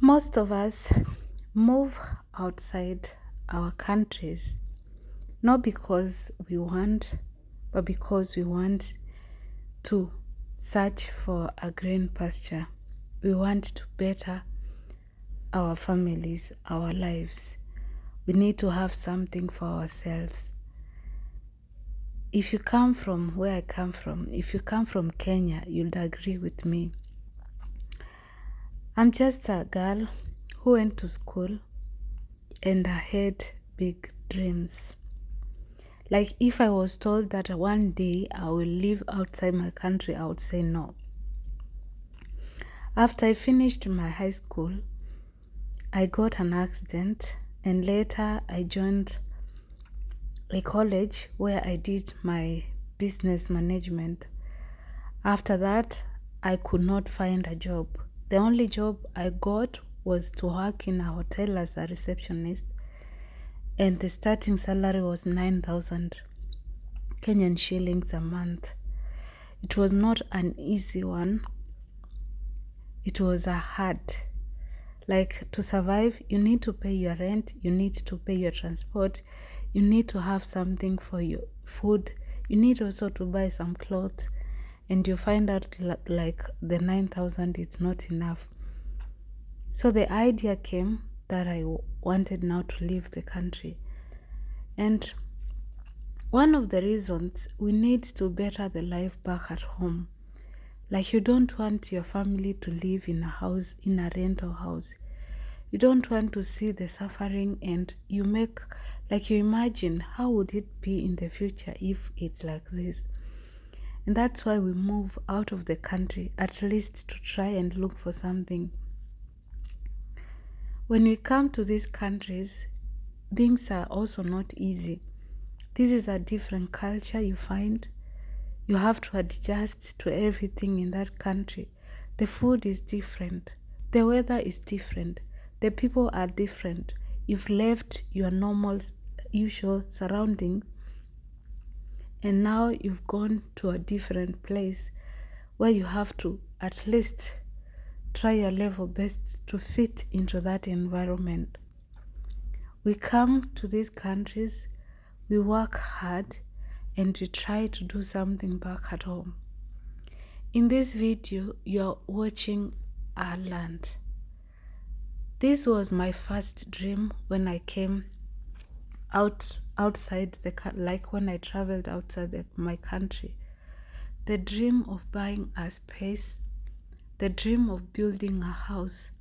Most of us move outside our countries not because we want, but because we want to search for a green pasture. We want to better our families, our lives. We need to have something for ourselves. If you come from where I come from, if you come from Kenya, you'll agree with me. I'm just a girl who went to school and I had big dreams. Like if I was told that one day I will live outside my country, I would say no. After I finished my high school, I got an accident and later I joined a college where I did my business management. After that, I could not find a job. The only job I got was to work in a hotel as a receptionist, and the starting salary was 9,000 Kenyan shillings a month. It was not an easy one. It was a hard. Like to survive, you need to pay your rent, you need to pay your transport, you need to have something for your food, you need also to buy some clothes, and you find out like the 9,000 is not enough. So the idea came that I wanted now to leave the country. And one of the reasons we need to better the life back at home. Like you don't want your family to live in a house, in a rental house. You don't want to see the suffering, and you imagine how would it be in the future if it's like this. And that's why we move out of the country, at least to try and look for something. When we come to these countries, things are also not easy. This is a different culture you find. You have to adjust to everything in that country. The food is different. The weather is different. The people are different. You've left your normal, usual surroundings, and now you've gone to a different place where you have to at least try your level best to fit into that environment. We come to these countries, we work hard, and we try to do something back at home. In this video, you're watching our land. This was my first dream when I came outside when I traveled outside my country. The dream of buying a space, the dream of building a house,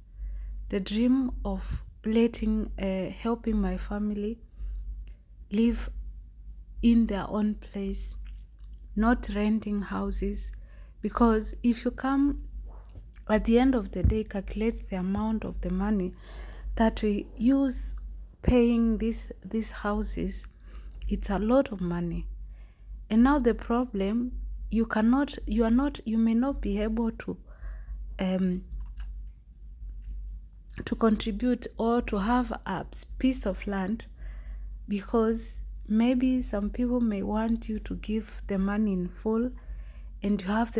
the dream of helping my family live in their own place, not renting houses. Because if you come at the end of the day, calculate the amount of the money that we use paying these houses, it's a lot of money. And now the problem, you may not be able to contribute or to have a piece of land, because maybe some people may want you to give the money in full, and you have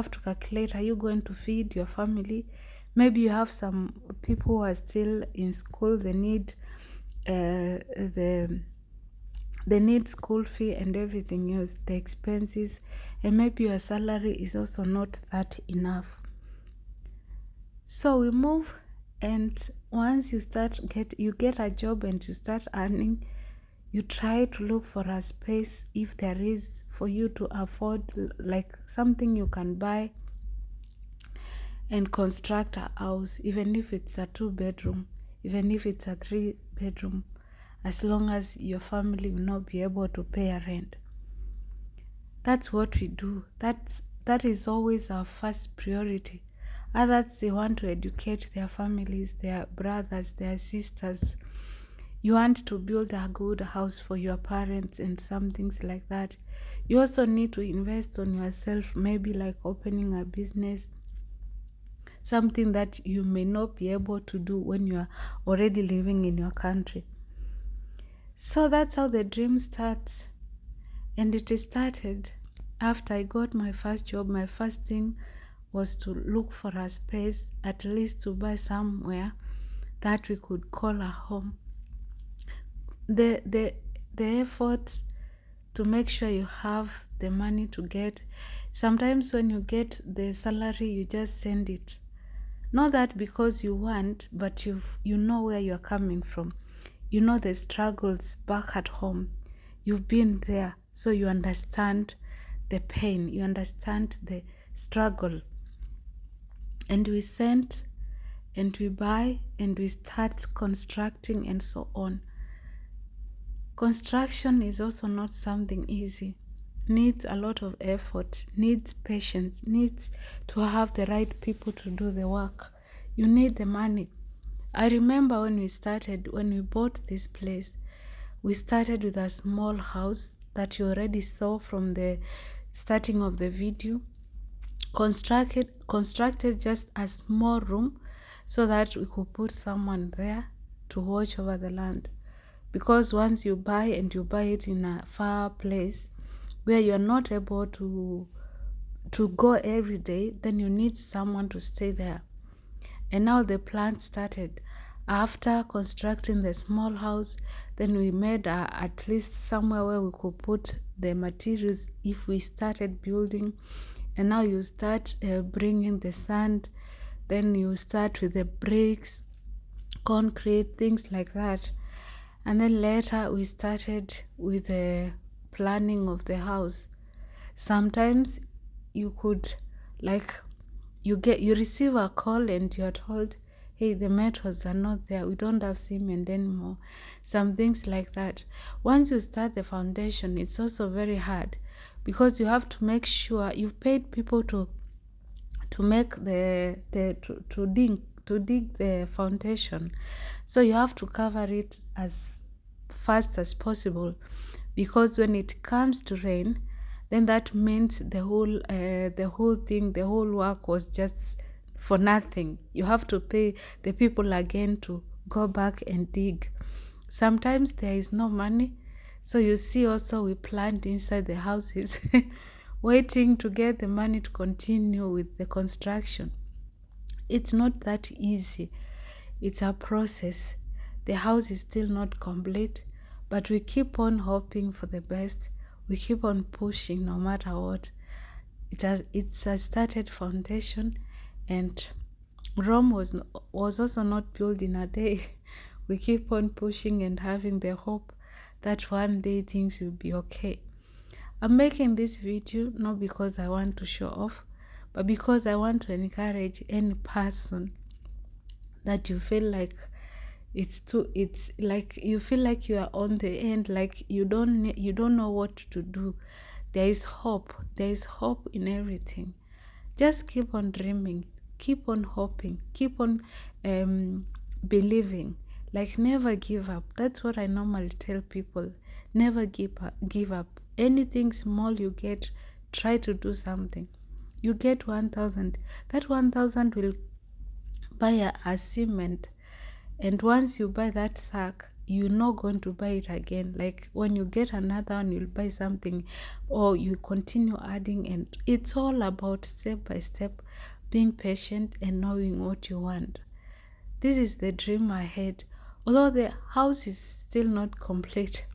to calculate, are you going to feed your family? Maybe you have some people who are still in school, they need they need school fee and everything else, the expenses, and maybe your salary is also not that enough. So we move, and once you get a job and you start earning, you try to look for a space, if there is, for you to afford, like something you can buy and construct a house, even if it's a 2-bedroom, even if it's a 3-bedroom, as long as your family will not be able to pay a rent. That's what we do. That is always our first priority. Others, they want to educate their families, their brothers, their sisters. You want to build a good house for your parents and some things like that. You also need to invest on yourself, maybe like opening a business, something that you may not be able to do when you are already living in your country. So that's how the dream starts. And it started after I got my first job. My first thing was to look for a space, at least to buy somewhere that we could call a home. The effort to make sure you have the money to get. Sometimes when you get the salary, you just send it. Not that because you want, but you know where you're coming from. You know the struggles back at home. You've been there, so you understand the pain. You understand the struggle. And we send, and we buy, and we start constructing, and so on. Construction is also not something easy. Needs a lot of effort, needs patience, needs to have the right people to do the work. You need the money. I remember when we bought this place, we started with a small house that you already saw from the starting of the video. Constructed just a small room so that we could put someone there to watch over the land. Because once you buy, and you buy it in a far place where you are not able to go every day, then you need someone to stay there. And now the plan started. After constructing the small house, then we made at least somewhere where we could put the materials if we started building. And now you start bringing the sand, then you start with the bricks, concrete, things like that. And then later we started with the planning of the house. Sometimes you could, like, you receive a call and you're told, hey, the metals are not there, we don't have cement anymore, some things like that. Once you start the foundation, it's also very hard, because you have to make sure you've paid people to make to dig the foundation, so you have to cover it as fast as possible, because when it comes to rain, then that means the whole work was just for nothing. You have to pay the people again to go back and dig. Sometimes there is no money, so you see also we planned inside the houses waiting to get the money to continue with the construction. It's not that easy. It's a process. The house is still not complete, but we keep on hoping for the best. We keep on pushing no matter what. It's a started foundation, and Rome was also not built in a day. We keep on pushing and having the hope that one day things will be okay. I'm making this video not because I want to show off, but because I want to encourage any person that you feel like it's like you feel like you are on the end, like you don't know what to do. There is hope in everything. Just keep on dreaming, keep on hoping, keep on believing. Like, never give up. That's what I normally tell people. Never give up. Anything small you get, try to do something. You get 1,000. That 1,000 will buy a cement. And once you buy that sack, you're not going to buy it again. Like, when you get another one, you'll buy something, or you continue adding. And it's all about step by step, being patient and knowing what you want. This is the dream I had. Although the house is still not complete,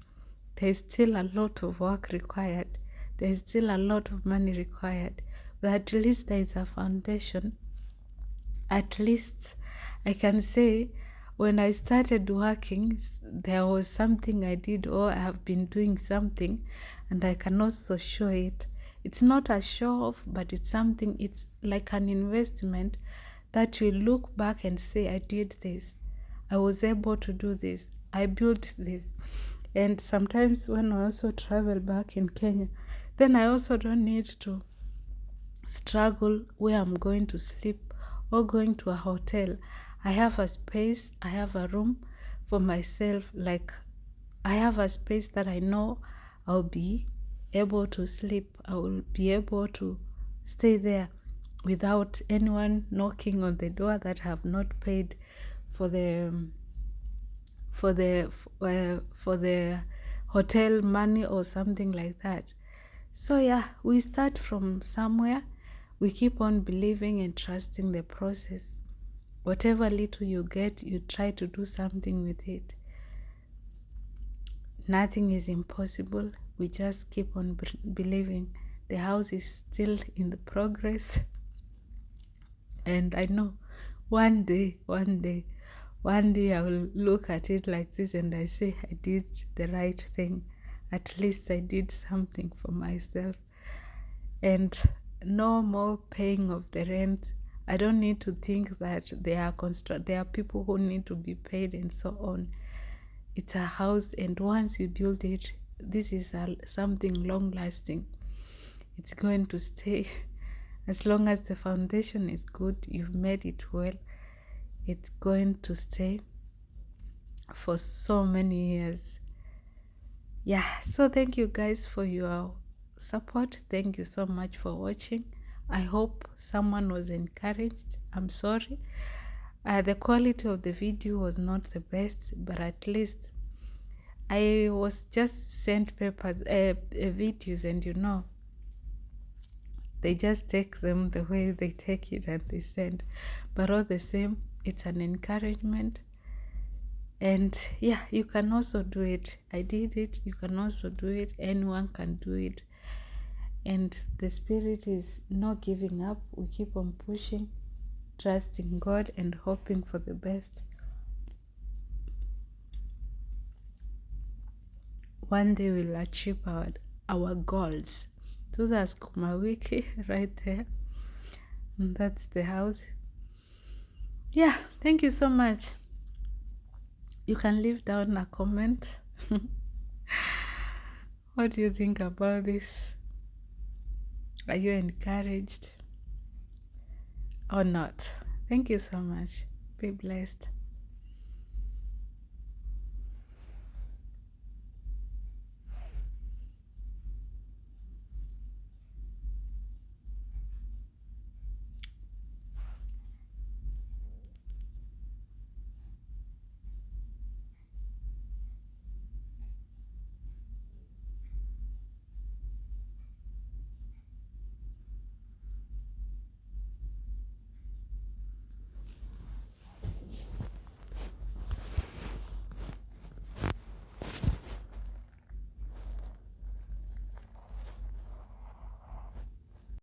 there's still a lot of work required. There's still a lot of money required. But at least there is a foundation. At least I can say, when I started working, there was something I did, or I have been doing something, and I can also show it. It's not a show off, but it's something, it's like an investment that will look back and say, I did this. I was able to do this. I built this. And sometimes when I also travel back in Kenya, then I also don't need to struggle where I'm going to sleep or going to a hotel. I have a space, I have a room for myself. Like, I have a space that I know I'll be able to sleep. I will be able to stay there without anyone knocking on the door that have not paid for the hotel money or something like that. So yeah, we start from somewhere. We keep on believing and trusting the process. Whatever little you get, you try to do something with it. Nothing is impossible. We just keep on believing. The house is still in the progress. And I know one day I will look at it like this and I say, I did the right thing. At least I did something for myself. And no more paying of the rent. I don't need to think that there are people who need to be paid and so on. It's a house, and once you build it, this is something long lasting. It's going to stay. As long as the foundation is good, you've made it well, it's going to stay for so many years. Yeah, so thank you guys for your support. Thank you so much for watching. I hope someone was encouraged. I'm sorry. The quality of the video was not the best, but at least I was just sent videos, and they just take them the way they take it and they send. But all the same, it's an encouragement. And yeah, you can also do it. I did it. You can also do it. Anyone can do it. And the spirit is not giving up. We keep on pushing, trusting God and hoping for the best. One day we'll achieve our goals. Those are Sukuma Wiki right there. And that's the house. Yeah, thank you so much. You can leave down a comment. What do you think about this? Are you encouraged or not? Thank you so much. Be blessed.